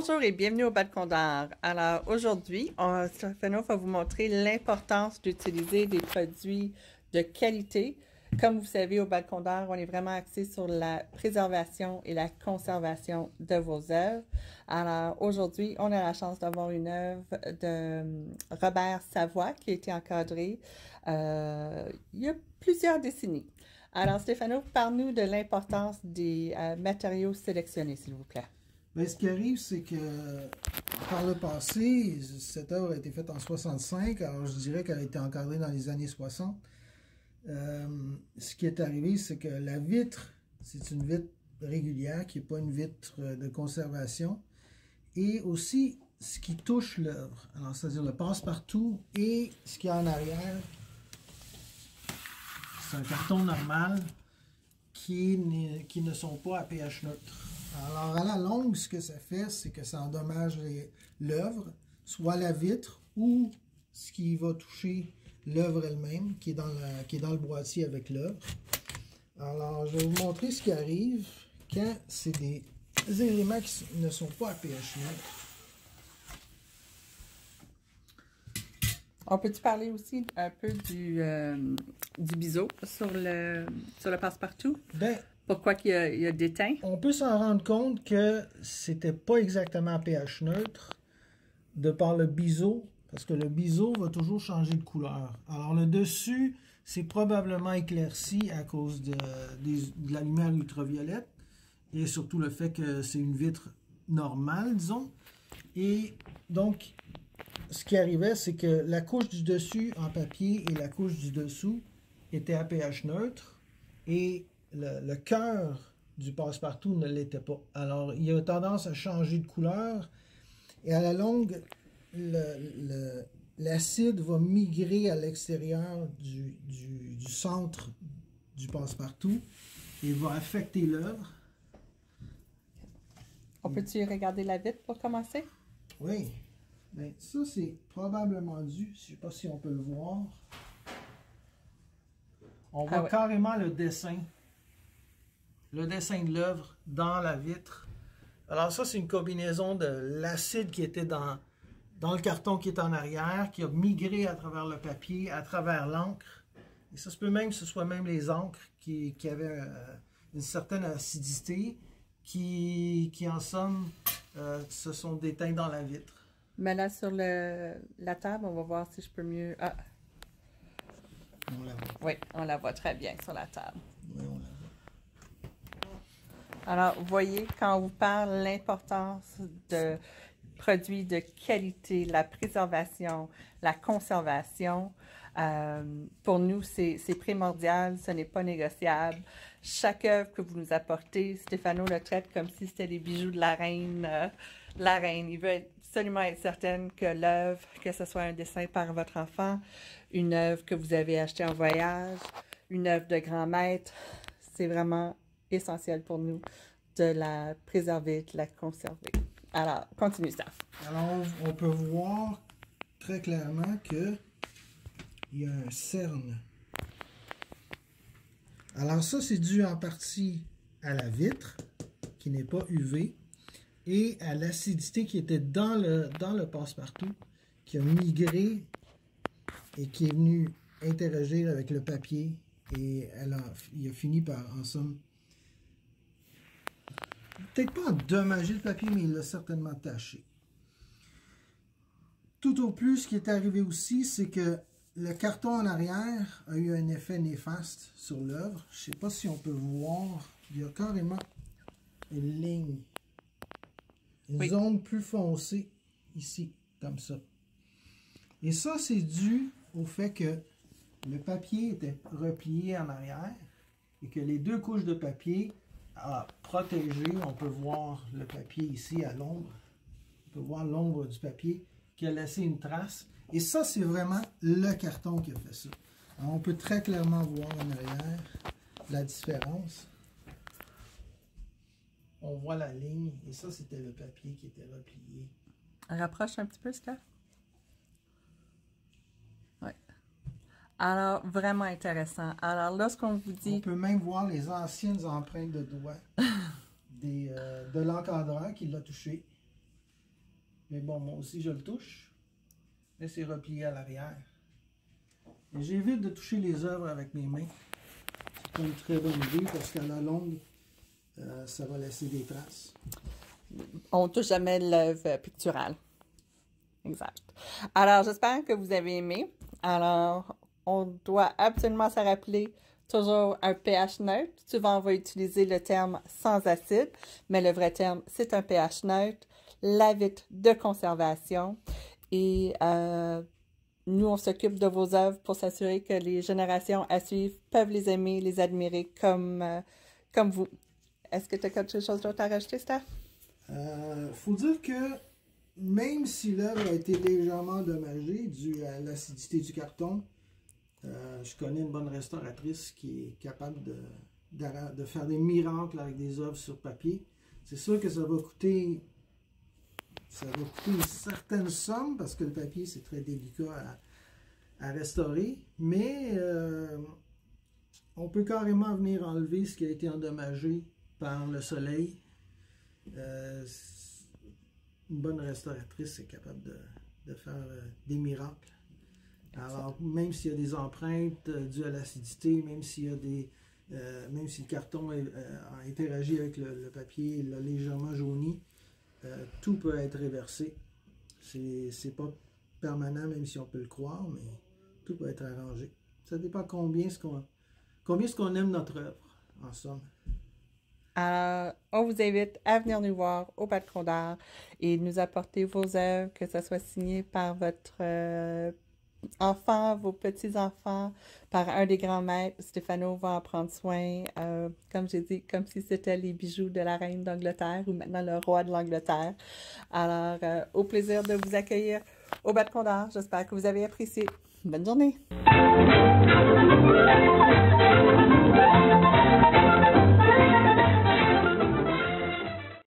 Bonjour et bienvenue au Balcon d'art. Alors aujourd'hui, Stéphano va vous montrer l'importance d'utiliser des produits de qualité. Comme vous savez, au Balcon d'art, on est vraiment axé sur la préservation et la conservation de vos œuvres. Alors aujourd'hui, on a la chance d'avoir une œuvre de Robert Savoie qui a été encadrée il y a plusieurs décennies. Alors Stéphano, parle-nous de l'importance des matériaux sélectionnés, s'il vous plaît. Bien, ce qui arrive, c'est que par le passé, cette œuvre a été faite en 65, alors je dirais qu'elle a été encadrée dans les années 60. Ce qui est arrivé, c'est que la vitre, c'est une vitre régulière qui n'est pas une vitre de conservation. Et aussi, ce qui touche l'œuvre, alors c'est-à-dire le passe-partout et ce qu'il y a en arrière, c'est un carton normal qui ne sont pas à pH neutre. Alors, à la longue, ce que ça fait, c'est que ça endommage l'œuvre, soit la vitre ou ce qui va toucher l'œuvre elle-même, qui est dans le boîtier avec l'œuvre. Alors, je vais vous montrer ce qui arrive quand c'est des éléments qui ne sont pas à pH neutre. On peut-tu parler aussi un peu du biseau sur le passe-partout? Ben, pourquoi il y a déteint? On peut s'en rendre compte que c'était pas exactement pH neutre de par le biseau, parce que le biseau va toujours changer de couleur. Alors le dessus, c'est probablement éclairci à cause de la lumière ultraviolette et surtout le fait que c'est une vitre normale, disons. Et donc, ce qui arrivait, c'est que la couche du dessus en papier et la couche du dessous étaient à pH neutre et le cœur du passe-partout ne l'était pas. Alors, il a tendance à changer de couleur et à la longue, l'acide va migrer à l'extérieur du centre du passe-partout et va affecter l'œuvre. On peut-tu regarder la vitre pour commencer? Oui. Bien, ça, c'est probablement dû, je ne sais pas si on peut le voir. On voit carrément le dessin de l'œuvre dans la vitre. Alors ça, c'est une combinaison de l'acide qui était dans le carton qui est en arrière, qui a migré à travers le papier, à travers l'encre. Et ça se peut même que ce soit même les encres qui avaient une certaine acidité, qui en somme, se sont déteints dans la vitre. Mais là, sur la table, on va voir si je peux mieux... Ah. On la voit. Oui, on la voit très bien sur la table. Oui, on la voit. Alors, vous voyez, quand on vous parle l'importance de produits de qualité, la préservation, la conservation, pour nous, c'est primordial, ce n'est pas négociable. Chaque œuvre que vous nous apportez, Stéphano le traite comme si c'était les bijoux de la reine. La reine, il veut absolument être certaine que l'œuvre, que ce soit un dessin par votre enfant, une œuvre que vous avez achetée en voyage, une œuvre de grand maître, c'est vraiment essentiel pour nous de la préserver, de la conserver. Alors, continue ça. Alors, on peut voir très clairement que il y a un cerne. Alors ça, c'est dû en partie à la vitre, qui n'est pas UV, et à l'acidité qui était dans le passe-partout, qui a migré et qui est venu interagir avec le papier, et il a fini par, en somme, peut-être pas endommager le papier, mais il l'a certainement taché. Tout au plus, ce qui est arrivé aussi, c'est que le carton en arrière a eu un effet néfaste sur l'œuvre. Je ne sais pas si on peut voir. Il y a carrément une ligne. Une zone plus foncée ici, comme ça. Et ça, c'est dû au fait que le papier était replié en arrière et que les deux couches de papier a protégé. On peut voir le papier ici à l'ombre. On peut voir l'ombre du papier qui a laissé une trace. Et ça, c'est vraiment le carton qui a fait ça. Alors, on peut très clairement voir en arrière la différence. On voit la ligne. Et ça, c'était le papier qui était replié. Rapproche un petit peu, Steph. Oui. Alors, vraiment intéressant. Alors, lorsqu'on vous dit... On peut même voir les anciennes empreintes de doigts de l'encadreur qui l'a touché. Mais bon, moi aussi je le touche. Mais c'est replié à l'arrière. Et j'évite de toucher les œuvres avec mes mains. C'est pas une très bonne idée parce qu'à la longue, ça va laisser des traces. On ne touche jamais l'œuvre picturale. Exact. Alors, j'espère que vous avez aimé. Alors, on doit absolument se rappeler toujours un pH neutre. Souvent, on va utiliser le terme sans acide, mais le vrai terme, c'est un pH neutre. La vitre de conservation. Et nous, on s'occupe de vos œuvres pour s'assurer que les générations à suivre peuvent les aimer, les admirer comme vous. Est-ce que tu as quelque chose d'autre à rajouter, Steph? Faut dire que même si l'œuvre a été légèrement endommagée due à l'acidité du carton, je connais une bonne restauratrice qui est capable de faire des miracles avec des œuvres sur papier. C'est sûr que ça va coûter une certaine somme parce que le papier c'est très délicat à restaurer, mais on peut carrément venir enlever ce qui a été endommagé par le soleil. Une bonne restauratrice est capable de faire des miracles. Alors, même s'il y a des empreintes dues à l'acidité, même s'il y a même si le carton a interagi avec le papier, il l'a légèrement jauni, tout peut être réversé. C'est pas permanent, même si on peut le croire, mais tout peut être arrangé. Ça dépend combien est-ce qu'on aime notre œuvre, en somme. On vous invite à venir nous voir au Balcon d'art et nous apporter vos œuvres, que ce soit signé par votre enfant, vos petits-enfants, par un des grands maîtres. Stéphano va en prendre soin, comme j'ai dit, comme si c'était les bijoux de la reine d'Angleterre ou maintenant le roi de l'Angleterre. Alors, au plaisir de vous accueillir au Balcon d'art. J'espère que vous avez apprécié. Bonne journée!